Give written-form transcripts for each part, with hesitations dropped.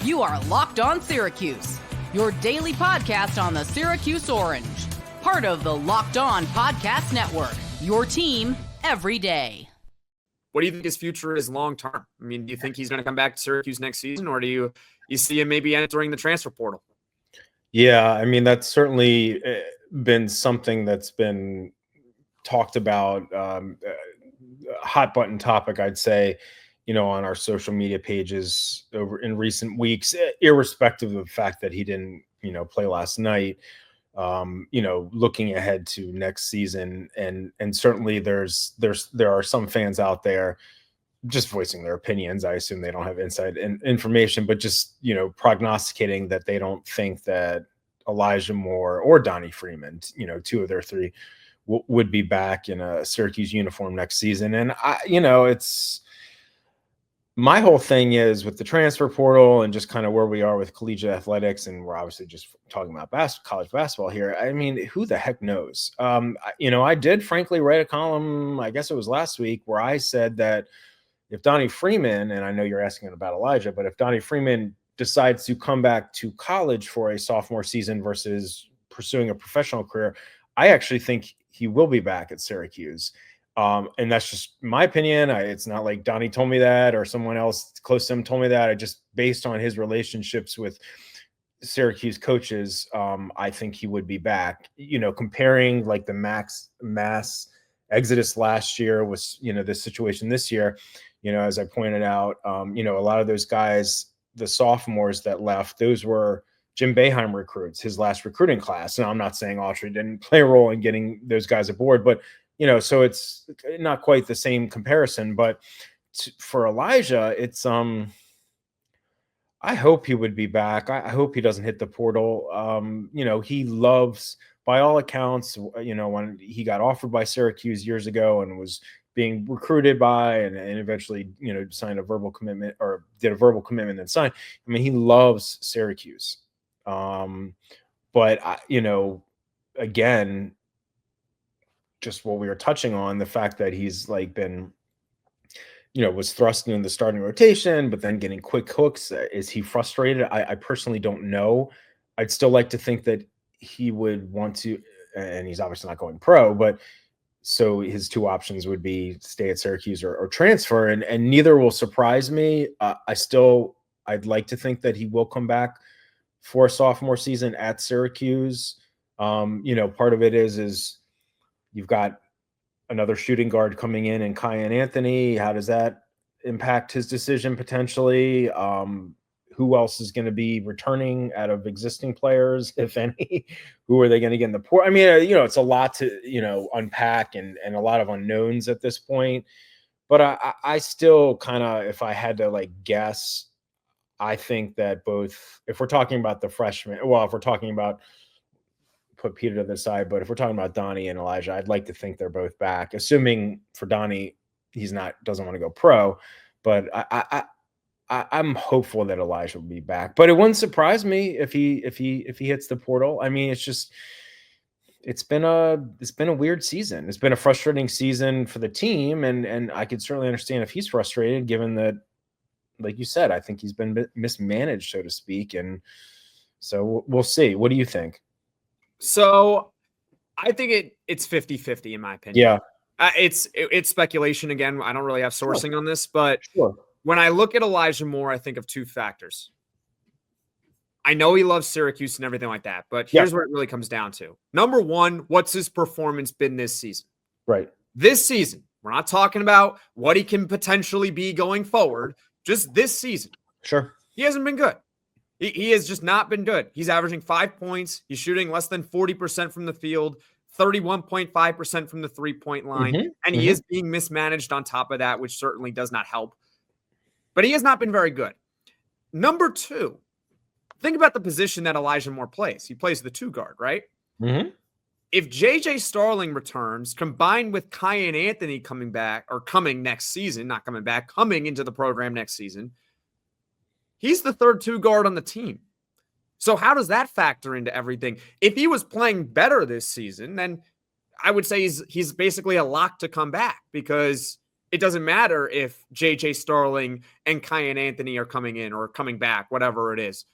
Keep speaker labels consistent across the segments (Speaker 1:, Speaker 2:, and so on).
Speaker 1: You are Locked On Syracuse, your daily podcast on the Syracuse Orange. Part of the Locked On Podcast Network, your team every day.
Speaker 2: What do you think his future is long-term? I mean, do you think he's going to come back to Syracuse next season, or do you see him maybe entering the transfer portal?
Speaker 3: Yeah, I mean, that's certainly been something that's been talked about, a hot button topic, I'd say, on our social media pages over in recent weeks, irrespective of the fact that he didn't, play last night, looking ahead to next season. And certainly there are some fans out there just voicing their opinions. I assume they don't have inside information, but just, prognosticating that they don't think that Elijah Moore or Donnie Freeman, two of their three would be back in a Syracuse uniform next season. And it's my whole thing is with the transfer portal and just kind of where we are with collegiate athletics. And we're obviously just talking about college basketball here. I mean, who the heck knows? I did frankly write a column, I guess it was last week, where I said that if Donnie Freeman, and I know you're asking about Elijah, but if Donnie Freeman decides to come back to college for a sophomore season versus pursuing a professional career, I actually think he will be back at Syracuse. And that's just my opinion. It's not like Donnie told me that or someone else close to him told me that. I just, based on his relationships with Syracuse coaches, I think he would be back. Comparing like the mass exodus last year was, this situation this year, as I pointed out, a lot of those guys, the sophomores that left, those were Jim Boeheim recruits, his last recruiting class. And I'm not saying Autry didn't play a role in getting those guys aboard, but so it's not quite the same comparison. But for Elijah, it's I hope he would be back. I hope he doesn't hit the portal. He loves, by all accounts, when he got offered by Syracuse years ago and was being recruited by and eventually, signed a verbal commitment or did a verbal commitment and signed. I mean, he loves Syracuse. But again, just what we were touching on, the fact that he's like been, was thrust into the starting rotation, but then getting quick hooks. Is he frustrated? I personally don't know. I'd still like to think that he would want to, and he's obviously not going pro, but so his two options would be stay at Syracuse or transfer, and neither will surprise me. I'd like to think that he will come back for a sophomore season at Syracuse. Part of it is you've got another shooting guard coming in Kyan Anthony. How does that impact his decision potentially? Who else is going to be returning out of existing players, if any? Who are they going to get in the port? I mean, it's a lot to, unpack and a lot of unknowns at this point. But I still kind of, if I had to guess, I think that both, if we're talking about the freshmen, if we're talking about, put Peter to the side, but if we're talking about Donnie and Elijah, I'd like to think they're both back, assuming for Donnie, doesn't want to go pro, but I'm hopeful that Elijah will be back, but it wouldn't surprise me if he hits the portal. I mean, it's been a weird season. It's been a frustrating season for the team. And I could certainly understand if he's frustrated, given that, like you said, I think he's been mismanaged, so to speak. And so we'll see. What do you think?
Speaker 2: So I think it's 50-50 in my opinion.
Speaker 3: Yeah.
Speaker 2: It's speculation. Again, I don't really have sourcing on this, but
Speaker 3: sure.
Speaker 2: When I look at Elijah Moore, I think of two factors. I know he loves Syracuse and everything like that, but here's where it really comes down to. Number one, what's his performance been this season?
Speaker 3: Right.
Speaker 2: This season, we're not talking about what he can potentially be going forward. Just this season.
Speaker 3: Sure.
Speaker 2: He hasn't been good. He has just not been good. He's averaging 5 points. He's shooting less than 40% from the field, 31.5% from the three-point line. And he is being mismanaged on top of that, which certainly does not help. But he has not been very good. Number two, think about the position that Elijah Moore plays. He plays the two guard, right?
Speaker 3: Mm-hmm.
Speaker 2: If J.J. Starling returns, combined with Kyan Anthony coming next season, not coming back, coming into the program next season, he's the third two guard on the team. So how does that factor into everything? If he was playing better this season, then I would say he's basically a lock to come back, because it doesn't matter if JJ Starling and Kyan Anthony are coming in or coming back, whatever it is.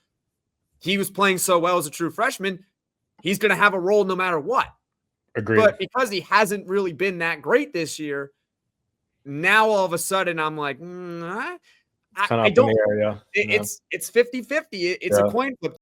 Speaker 2: He was playing so well as a true freshman. He's going to have a role no matter what.
Speaker 3: Agreed.
Speaker 2: But because he hasn't really been that great this year, now all of a sudden I'm like, I don't. It's 50-50. It's a coin flip